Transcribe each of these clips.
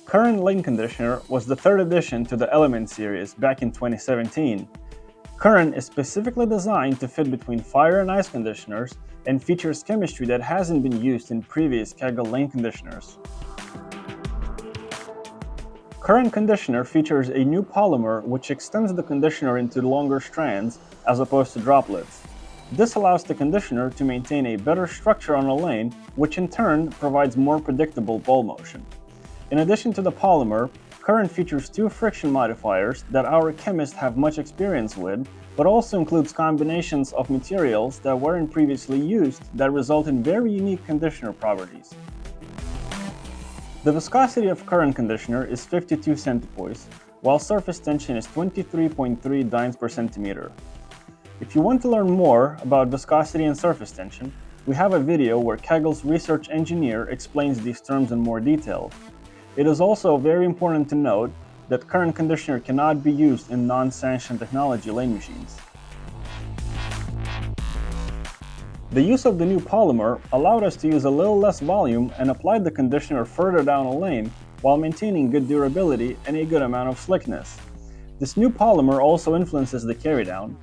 Current lane conditioner was the third addition to the Element series back in 2017. Current is specifically designed to fit between fire and ice conditioners and features chemistry that hasn't been used in previous Kegel lane conditioners. Current conditioner features a new polymer which extends the conditioner into longer strands as opposed to droplets. This allows the conditioner to maintain a better structure on a lane, which in turn provides more predictable ball motion. In addition to the polymer, Current features two friction modifiers that our chemists have much experience with, but also includes combinations of materials that weren't previously used that result in very unique conditioner properties. The viscosity of Current conditioner is 52 centipoise, while surface tension is 23.3 dynes per centimeter. If you want to learn more about viscosity and surface tension, we have a video where Kegel's research engineer explains these terms in more detail. It is also very important to note that Current conditioner cannot be used in non-sanctioned technology lane machines. The use of the new polymer allowed us to use a little less volume and apply the conditioner further down a lane while maintaining good durability and a good amount of slickness. This new polymer also influences the carrydown.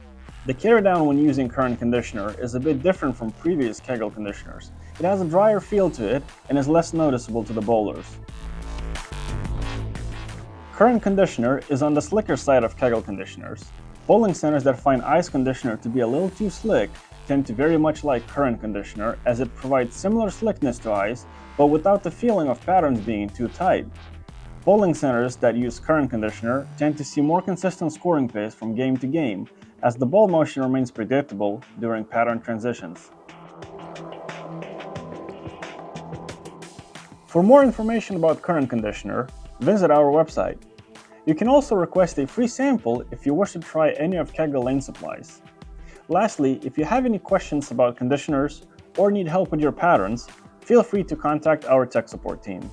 The carrydown when using Current conditioner is a bit different from previous Kegel conditioners. It has a drier feel to it and is less noticeable to the bowlers. Current conditioner is on the slicker side of Kegel conditioners. Bowling centers that find ice conditioner to be a little too slick tend to very much like Current conditioner as it provides similar slickness to ice, but without the feeling of patterns being too tight. Bowling centers that use Current conditioner tend to see more consistent scoring pace from game to game, as the ball motion remains predictable during pattern transitions. For more information about Current conditioner, visit our website. You can also request a free sample if you wish to try any of Kegel lane supplies. Lastly, if you have any questions about conditioners or need help with your patterns, feel free to contact our tech support team.